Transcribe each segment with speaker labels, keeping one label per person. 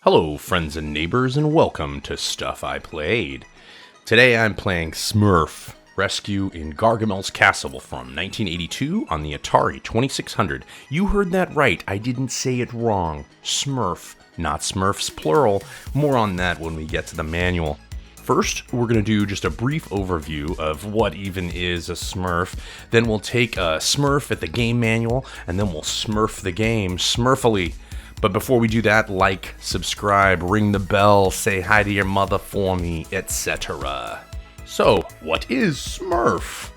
Speaker 1: Hello, friends and neighbors, and welcome to Stuff I Played. Today I'm playing Smurf, Rescue in Gargamel's Castle from 1982 on the Atari 2600. You heard that right, I didn't say it wrong. Smurf, not Smurfs plural. More on that when we get to the manual. First, we're going to do just a brief overview of what even is a Smurf. Then we'll take a Smurf at the game manual, and then we'll Smurf the game Smurfily. But before we do that, like, subscribe, ring the bell, say hi to your mother for me, etc. So, what is Smurf?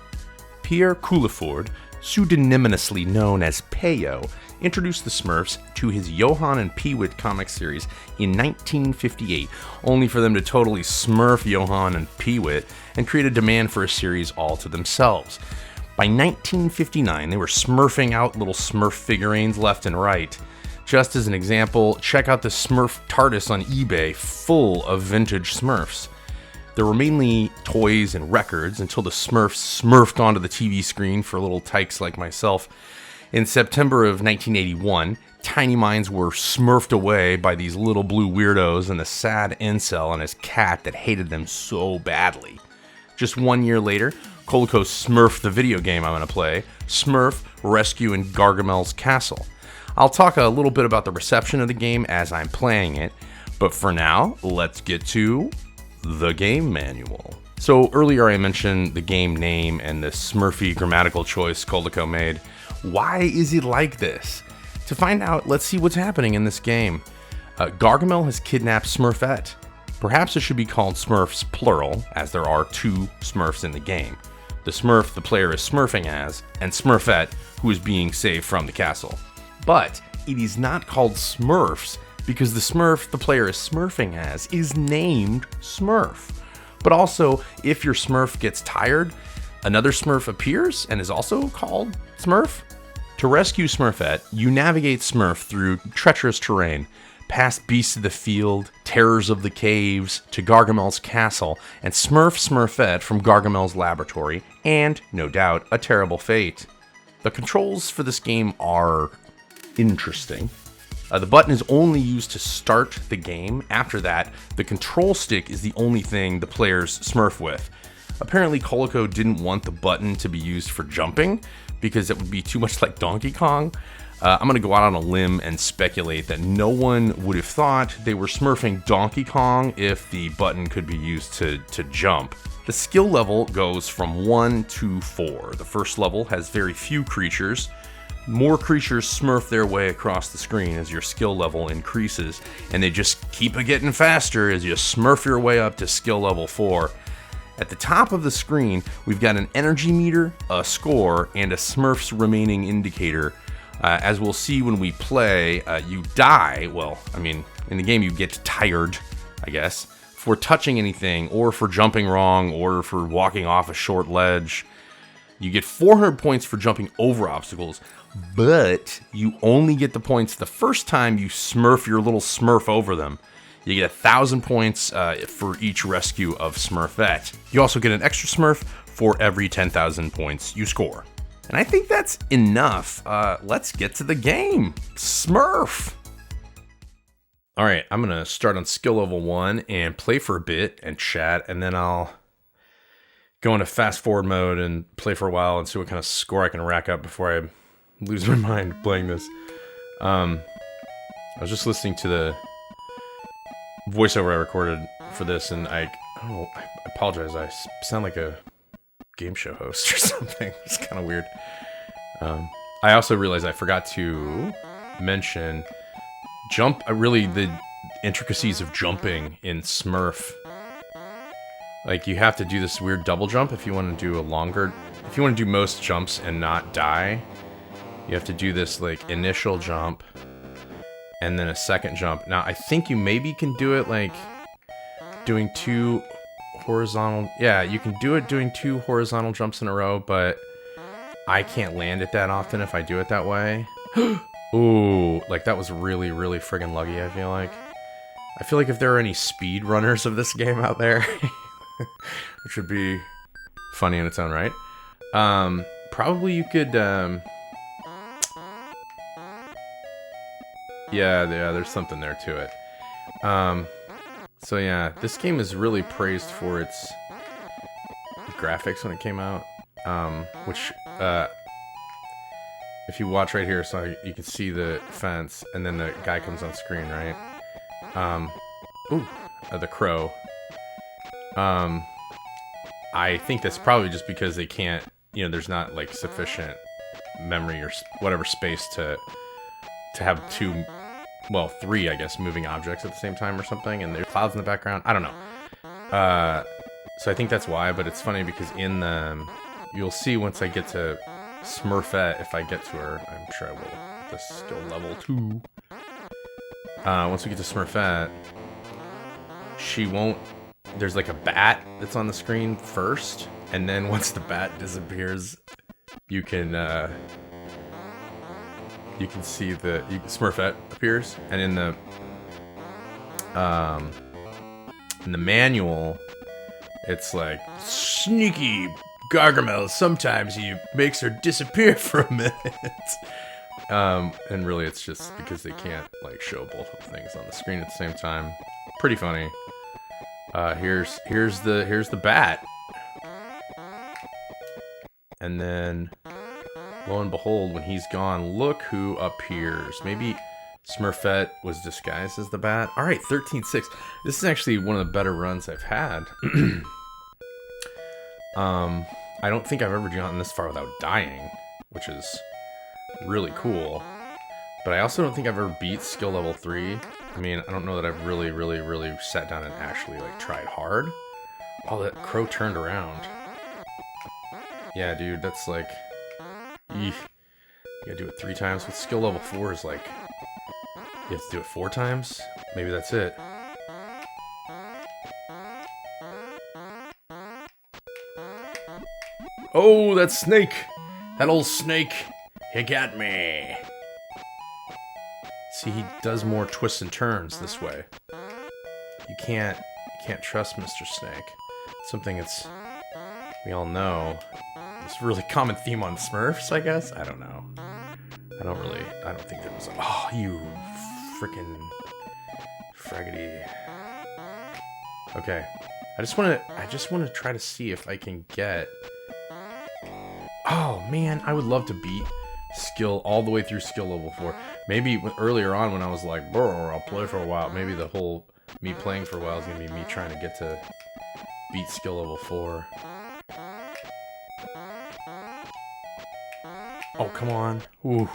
Speaker 1: Pierre Culliford, pseudonymously known as Peyo, introduced the Smurfs to his Johan and Peewit comic series in 1958, only for them to totally smurf Johan and Peewit and create a demand for a series all to themselves. By 1959, they were smurfing out little Smurf figurines left and right. Just as an example, check out the Smurf TARDIS on eBay, full of vintage Smurfs. There were mainly toys and records until the Smurfs smurfed onto the TV screen for little tykes like myself. In September of 1981, tiny minds were smurfed away by these little blue weirdos and the sad incel and his cat that hated them so badly. Just 1 year later, Coleco smurfed the video game I'm going to play, Smurf, Rescue in Gargamel's Castle. I'll talk a little bit about the reception of the game as I'm playing it, but for now, let's get to the game manual. So earlier I mentioned the game name and the Smurfy grammatical choice Coleco made. Why is it like this? To find out, let's see what's happening in this game. Gargamel has kidnapped Smurfette. Perhaps it should be called Smurfs plural, as there are two Smurfs in the game. The Smurf the player is smurfing as, and Smurfette, who is being saved from the castle. But it is not called Smurfs because the Smurf the player is smurfing as is named Smurf. But also, if your Smurf gets tired, another Smurf appears and is also called Smurf. To rescue Smurfette, you navigate Smurf through treacherous terrain, past beasts of the field, terrors of the caves, to Gargamel's castle, and Smurfette from Gargamel's laboratory, and, no doubt, a terrible fate. The controls for this game are interesting. The button is only used to start the game. After that, the control stick is the only thing the players smurf with. Apparently, Coleco didn't want the button to be used for jumping because it would be too much like Donkey Kong. I'm going to go out on a limb and speculate that no one would have thought they were smurfing Donkey Kong if the button could be used to jump. The skill level goes from 1 to 4. The first level has very few creatures. More creatures smurf their way across the screen as your skill level increases, and they just keep getting faster as you smurf your way up to skill level 4. At the top of the screen, we've got an energy meter, a score, and a Smurf's remaining indicator. As we'll see when we play, you die, well, I mean, in the game you get tired, I guess, for touching anything, or for jumping wrong, or for walking off a short ledge. You get 400 points for jumping over obstacles, but you only get the points the first time you smurf your little Smurf over them. You get 1,000 points for each rescue of Smurfette. You also get an extra Smurf for every 10,000 points you score. And I think that's enough. Let's get to the game. Smurf! Alright, I'm going to start on skill level 1 and play for a bit and chat, and then I'll go into fast forward mode and play for a while and see what kind of score I can rack up before I lose my mind playing this. I was just listening to the voiceover I recorded for this, and I apologize, I sound like a game show host or something. It's kind of weird. I also realized I forgot to mention the intricacies of jumping in Smurf. Like, you have to do this weird double jump if you want to do if you want to do most jumps and not die. You have to do this, like, initial jump, and then a second jump. Now, I think you maybe can do it, like, doing two horizontal... Yeah, you can do it doing 2 horizontal jumps in a row, but I can't land it that often if I do it that way. Ooh, like, that was really, really friggin' lucky, I feel like. I feel like if there are any speed runners of this game out there... which would be funny in its own right. Probably you could, yeah, there's something there to it. So yeah, this game is really praised for its graphics when it came out. Which, if you watch right here, so you can see the fence, and then the guy comes on screen, right? The crow. I think that's probably just because they can't, there's not like sufficient memory or whatever space to have three, I guess, moving objects at the same time or something, and there's clouds in the background. I don't know. So I think that's why, but it's funny because you'll see once I get to Smurfette, if I get to her, I'm sure I will, the skill level 2. Once we get to Smurfette, she won't, there's like a bat that's on the screen first, and then once the bat disappears, you can see Smurfette appears, and in the manual, it's like, sneaky Gargamel, sometimes he makes her disappear for a minute. And really it's just because they can't like show both things on the screen at the same time. Pretty funny. Here's the bat. And then lo and behold, when he's gone, look who appears. Maybe Smurfette was disguised as the bat. Alright, 13-6. This is actually one of the better runs I've had. I don't think I've ever gotten this far without dying, which is really cool. But I also don't think I've ever beat skill level 3. I mean, I don't know that I've really sat down and actually like tried hard. Oh, that crow turned around. Yeah, dude, that's like, you gotta do it 3 times. With skill level 4 is like, you have to do it 4 times? Maybe that's it. Oh, that snake! That old snake! He got me! See, he does more twists and turns this way. You can't trust Mr. Snake. Something we all know. It's a really common theme on Smurfs, I guess? I don't know. I don't think there was oh, you frickin' fraggedy. Okay. I just want to try to see if I can get... Oh, man, I would love to beat skill all the way through skill level 4. Maybe earlier on when I was like, brr, I'll play for a while. Maybe the whole me playing for a while is going to be me trying to get to beat skill level 4. Oh, come on. Ooh.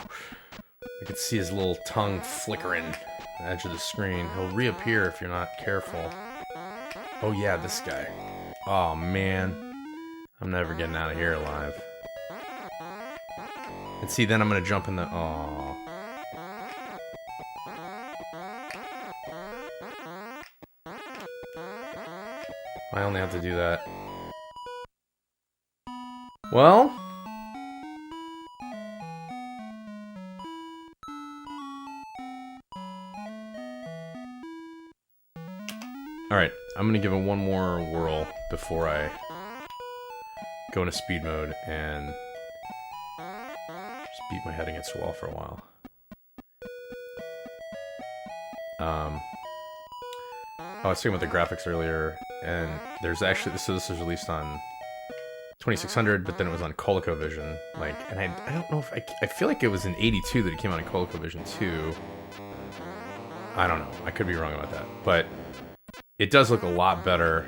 Speaker 1: I could see his little tongue flickering on the edge of the screen. He'll reappear if you're not careful. Oh, yeah, this guy. Oh, man. I'm never getting out of here alive. And see, then I'm going to jump in the... Aww. I only have to do that. Well... Alright, I'm going to give it one more whirl before I go into speed mode and just beat my head against the wall for a while. I was talking about the graphics earlier, and there's actually, so this was released on 2600, but then it was on ColecoVision, like, and I don't know if, I feel like it was in 82 that it came out on ColecoVision 2. I don't know, I could be wrong about that, but it does look a lot better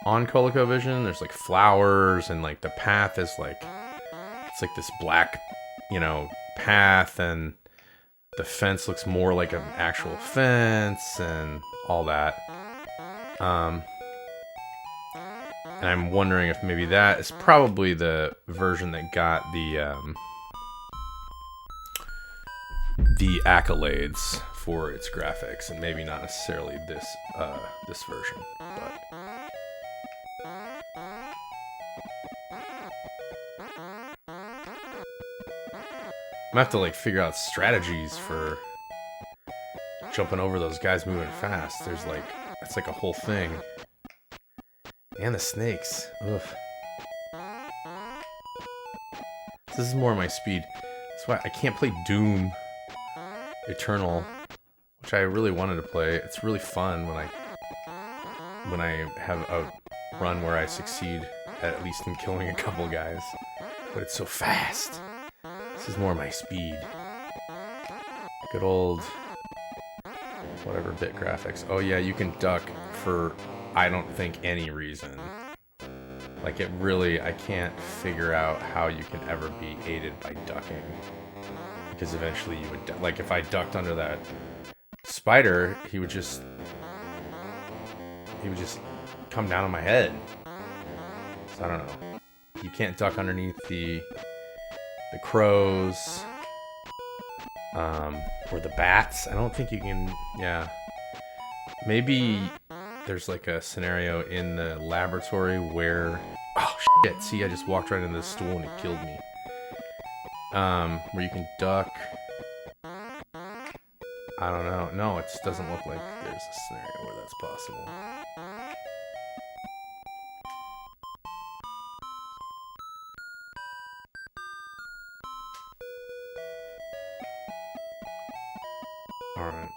Speaker 1: on ColecoVision. There's like flowers, and like the path is like, it's like this black, path, and the fence looks more like an actual fence and all that. And I'm wondering if maybe that is probably the version that got the accolades for its graphics, and maybe not necessarily this version, but I'm gonna have to like figure out strategies for jumping over those guys moving fast. There's like, it's like a whole thing. And the snakes. Ugh. This is more my speed. That's why I can't play Doom Eternal which I really wanted to play. It's really fun when I have a run where I succeed at least in killing a couple guys. But it's so fast. This is more my speed. Good old whatever bit graphics. Oh yeah, you can duck for I don't think any reason. Like it really, I can't figure out how you can ever be aided by ducking. Because eventually you would, like if I ducked under that spider, he would just come down on my head. So I don't know. You can't duck underneath the crows, or the bats. I don't think you can. Yeah, maybe there's like a scenario in the laboratory where, oh shit! See, I just walked right into the stool and it killed me. Where you can duck. I don't know. No, it just doesn't look like there's a scenario where that's possible. Alright.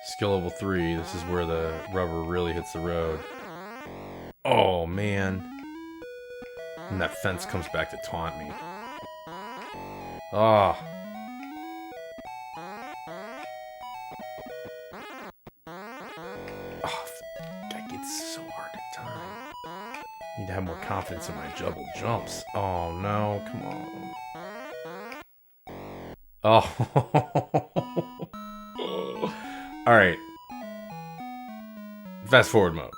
Speaker 1: Skill level 3. This is where the rubber really hits the road. Oh, man. And that fence comes back to taunt me. Oh. Oh, it's so hard to time. Need to have more confidence in my double jumps. Oh, no. Come on. Oh. Alright. Fast forward mode.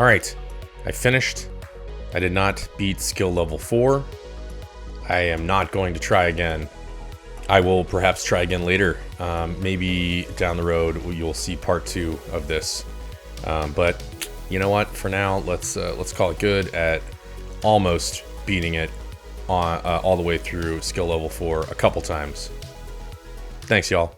Speaker 1: Alright, I finished. I did not beat skill level 4. I am not going to try again. I will perhaps try again later. Maybe down the road you'll see part 2 of this. But you know what? For now, let's call it good at almost beating it on all the way through skill level 4 a couple times. Thanks, y'all.